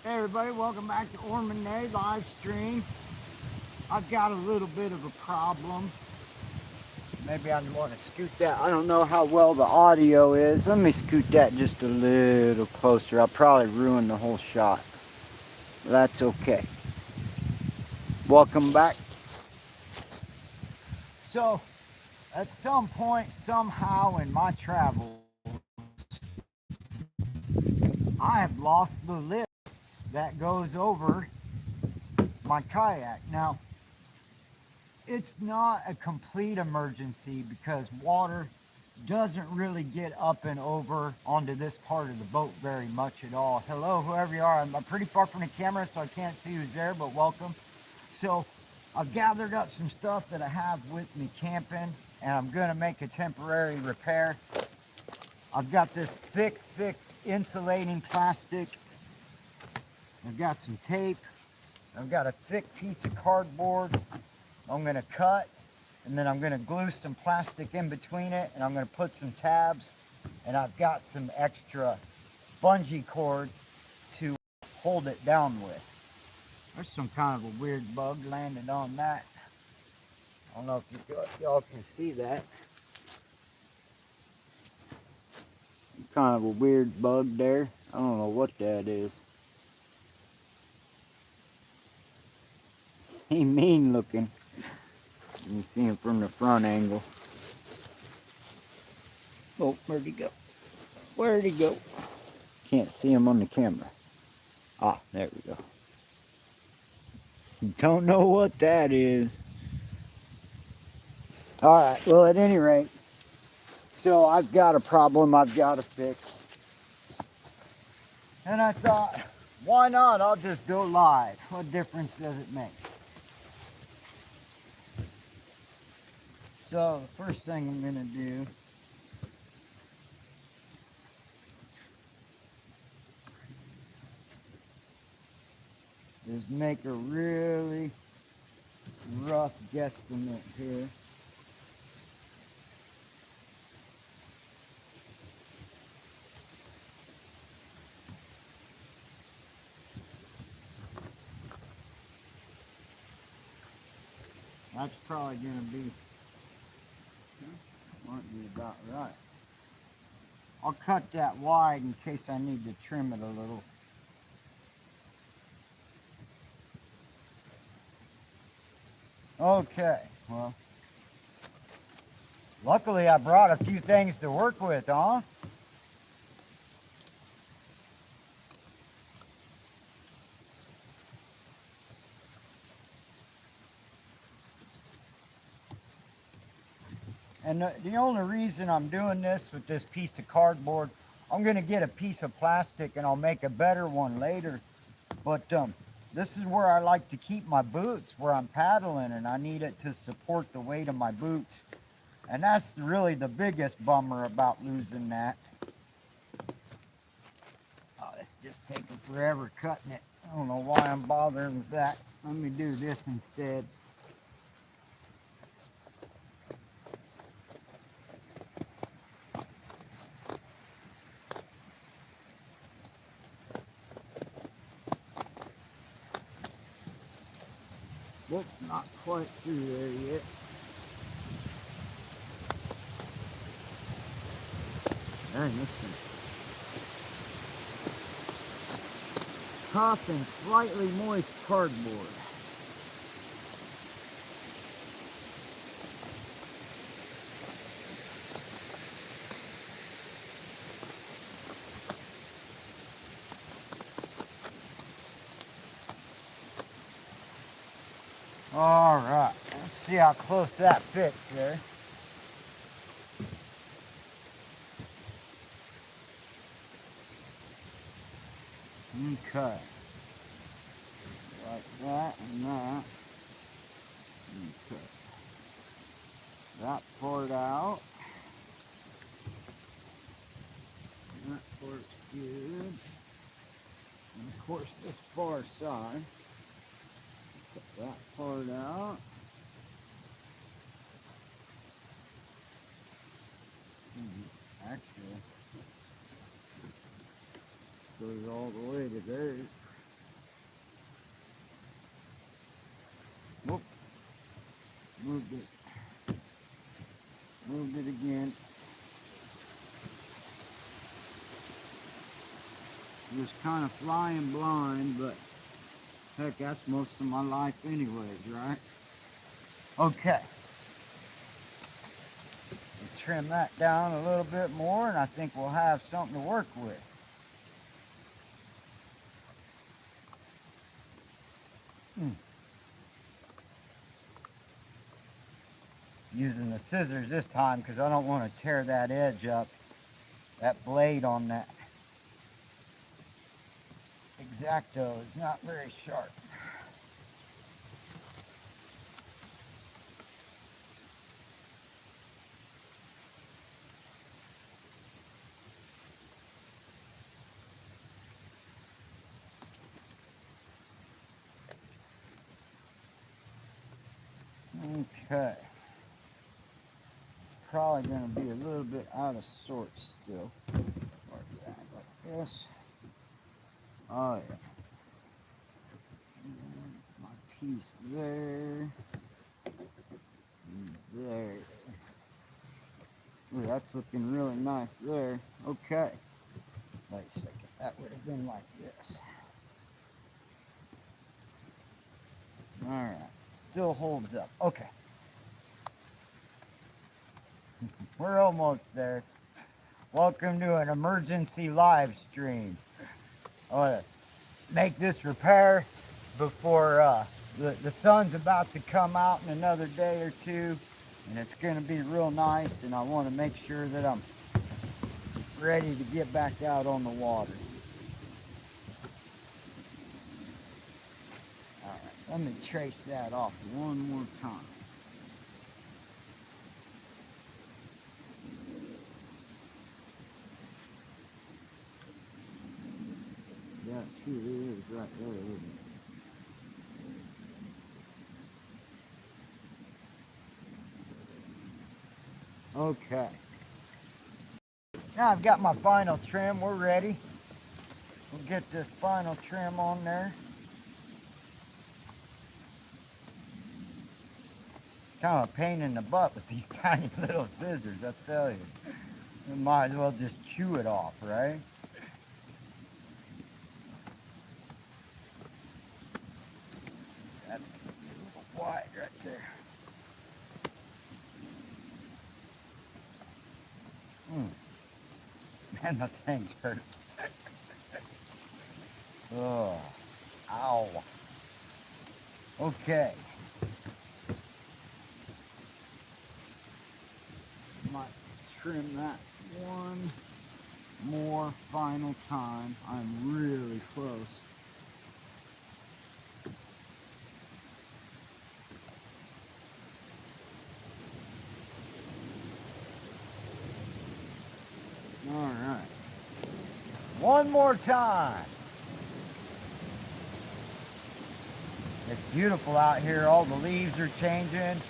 Hey everybody, welcome back to Ormanay live stream. I've got a little bit of a problem. Maybe I want to scoot that. I don't know how well the audio is. Let me scoot that just a little closer. I'll probably ruin the whole shot. That's okay. Welcome back. So, at some point, somehow in my travels, I have lost the lift that goes over my kayak. Now, it's not a complete emergency because water doesn't really get up and over onto this part of the boat very much at all. Hello, whoever you are. I'm pretty far from the camera, so I can't see who's there, but welcome. So I've gathered up some stuff that I have with me camping, and I'm going to make a temporary repair. I've got this thick insulating plastic. I've got some tape. I've got a thick piece of cardboard I'm going to cut, and then I'm going to glue some plastic in between it, and I'm going to put some tabs, and I've got some extra bungee cord to hold it down with. There's some kind of a weird bug landed on that. I don't know if y'all can see that. Kind of a weird bug there. I don't know what that is. He mean looking. You can see him from the front angle. Oh, where'd he go? Where'd he go? Can't see him on the camera. Ah, there we go. Don't know what that is. Alright, well at any rate, so I've got a problem I've got to fix. And I thought, why not? I'll just go live. What difference does it make? So the first thing I'm going to do is make a really rough guesstimate here. That's probably going to be, might be about right. I'll cut that wide in case I need to trim it a little. Okay, well, luckily I brought a few things to work with, huh? And the only reason I'm doing this with this piece of cardboard, I'm going to get a piece of plastic and I'll make a better one later. But this is where I like to keep my boots, where I'm paddling, and I need it to support the weight of my boots. And that's really the biggest bummer about losing that. Oh, it's just taking forever cutting it. I don't know why I'm bothering with that. Let me do this instead. Whoop, not quite through there yet. Dang, this is tough and slightly moist cardboard. All right, let's see how close that fits there. Okay, like that and that. Okay, that part out. That part's good. And of course, this far side. Cut that part out. Actually, goes all the way to there. moved it. Moved it again. Was kind of flying blind, but heck, that's most of my life anyways, right? Okay. Trim that down a little bit more, and I think we'll have something to work with. Using the scissors this time because I don't want to tear that edge up, that blade on that X-Acto is not very sharp. Okay. Probably going to be a little bit out of sorts still. Like this. Oh yeah. My piece there. And there. Ooh, that's looking really nice there. Okay. Wait a second. That would have been like this. Alright. Still holds up. Okay. We're almost there. Welcome to an emergency live stream. I want to make this repair before the sun's about to come out in another day or two, and it's going to be real nice, and I want to make sure that I'm ready to get back out on the water. All right, let me trace that off one more time. That truly is right there, isn't it? Okay. Now I've got my final trim. We're ready. We'll get this final trim on there. Kind of a pain in the butt with these tiny little scissors, I tell you. You might as well just chew it off, right? That's a little wide right there. Man, those things hurt. Oh, ow. Okay. Might trim that one more final time. I'm really close. All right. One more time. It's beautiful out here. All the leaves are changing.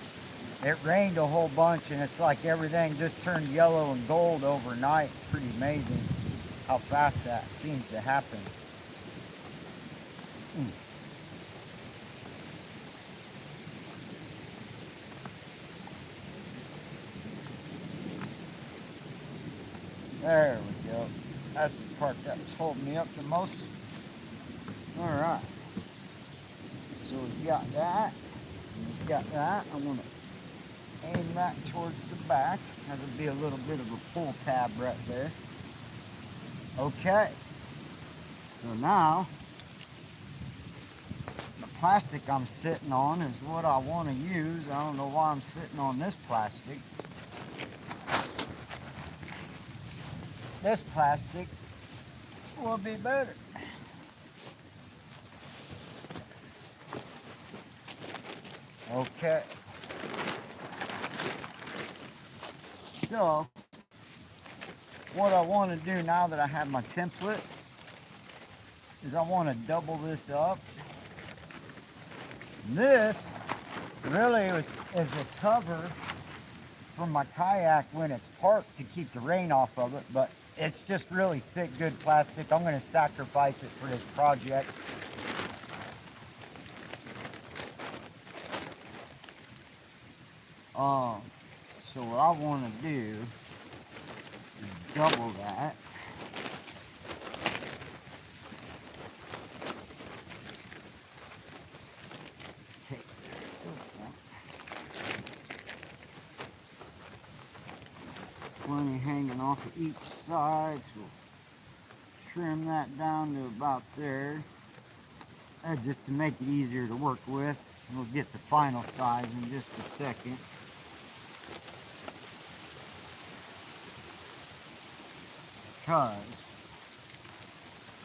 It rained a whole bunch, and it's like everything just turned yellow and gold overnight. It's pretty amazing how fast that seems to happen. There we go. That's the part that was holding me up the most. All right. So we've got that. And we've got that. I want to aim that towards the back. That would be a little bit of a pull tab right there. Okay. So now, the plastic I'm sitting on is what I want to use. I don't know why I'm sitting on this plastic. This plastic will be better. Okay. So, what I want to do now that I have my template is I want to double this up. This really is a cover for my kayak when it's parked to keep the rain off of it, but it's just really thick, good plastic. I'm going to sacrifice it for this project. Um, so what I want to do is double that. Take plenty hanging off of each side, so trim that down to about there. Just to make it easier to work with. We'll get the final size in just a second. Because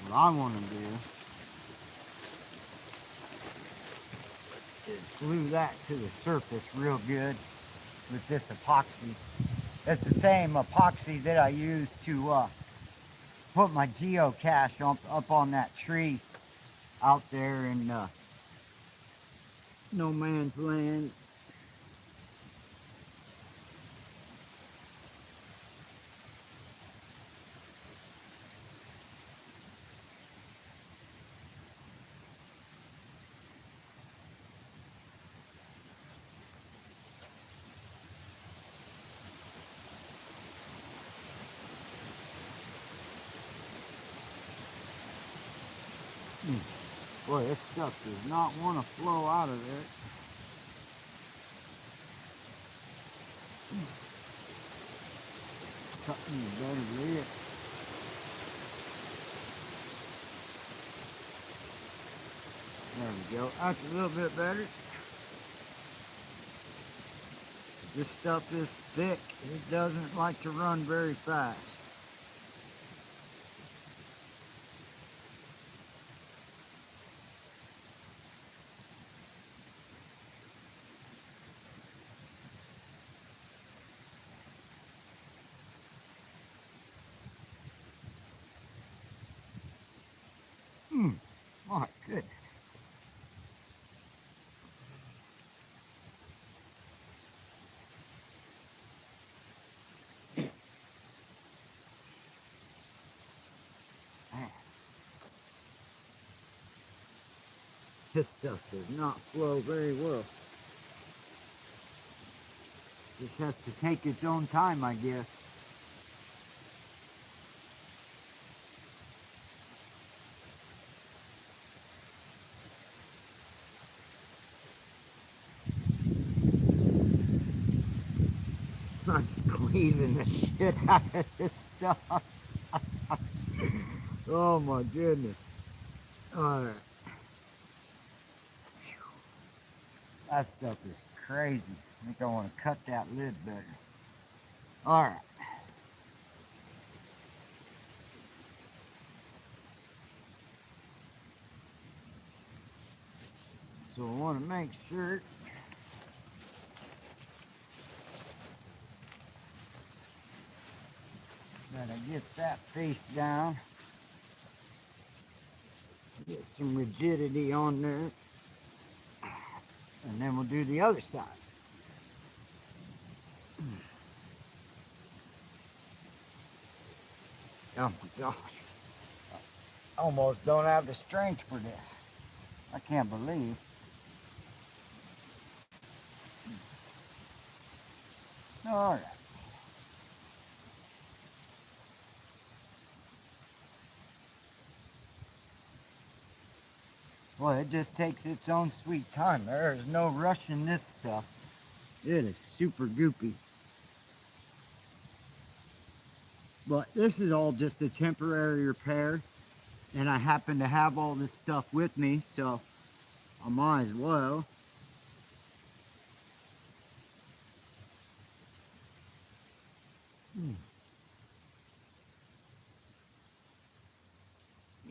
what I want to do is glue that to the surface real good with this epoxy. It's the same epoxy that I use to put my geocache up on that tree out there in no man's land. Boy, this stuff does not want to flow out of there. Cut me a better lid. There we go. That's a little bit better. This stuff is thick. It doesn't like to run very fast. My goodness. Man. This stuff does not flow very well. Just has to take its own time, I guess. I'm squeezing the shit out of this stuff. Oh my goodness. Alright. That stuff is crazy. I think I want to cut that lid better. Alright. So I want to make sure that I get that face down. Get some rigidity on there. And then we'll do the other side. Oh my gosh. I almost don't have the strength for this. I can't believe. Alright. Well, it just takes its own sweet time. There is no rush in this stuff. It is super goopy. But this is all just a temporary repair. And I happen to have all this stuff with me, so I might as well.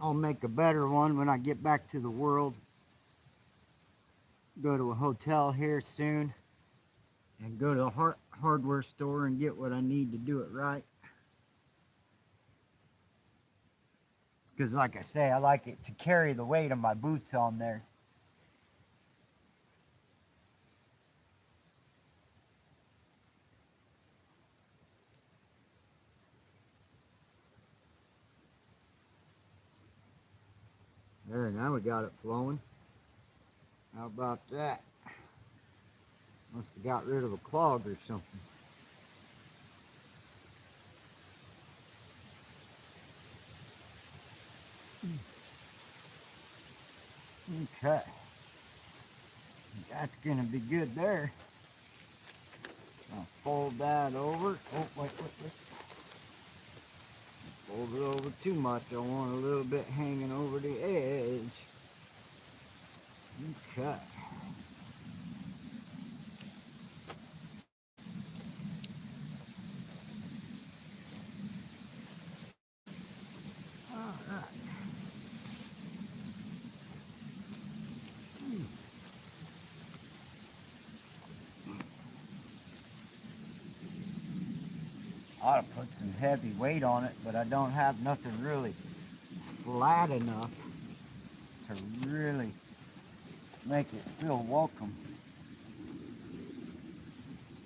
I'll make a better one when I get back to the world. Go to a hotel here soon. And go to a hardware store and get what I need to do it right. Because like I say, I like it to carry the weight of my boots on there. There, now we got it flowing. How about that? Must have got rid of a clog or something. Okay. That's going to be good there. I'll fold that over. Oh, wait. Fold it over too much. I want a little bit hanging over the edge. Okay. All right. I ought to put some heavy weight on it, but I don't have nothing really flat enough to really make it feel welcome.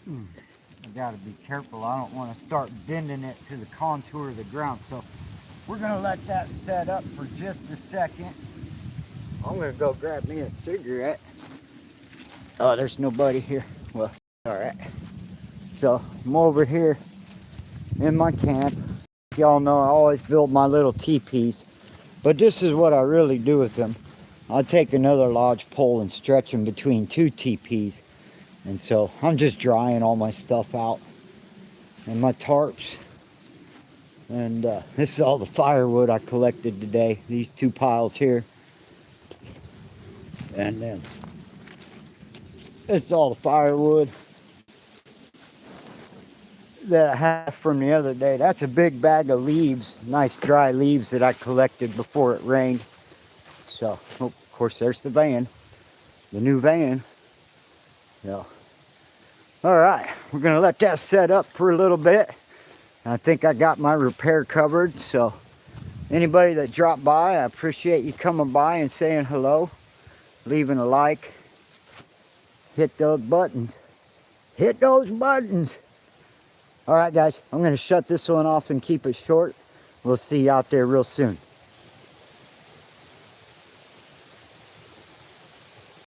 I gotta be careful. I don't want to start bending it to the contour of the ground. So we're gonna let that set up for just a second. I'm gonna go grab me a cigarette. Oh, there's nobody here. Well, all right. So I'm over here in my camp. Y'all know I always build my little teepees, but this is what I really do with them. I'll take another lodge pole and stretch them between two teepees. And so I'm just drying all my stuff out and my tarps. And this is all the firewood I collected today. These two piles here. And then this is all the firewood that I have from the other day. That's a big bag of leaves, nice dry leaves that I collected before it rained. So, oh, of course, there's the van, the new van. So, all right, we're gonna let that set up for a little bit. I think I got my repair covered. So, anybody that dropped by, I appreciate you coming by and saying hello, leaving a like. Hit those buttons. Hit those buttons. All right, guys, I'm going to shut this one off and keep it short. We'll see you out there real soon.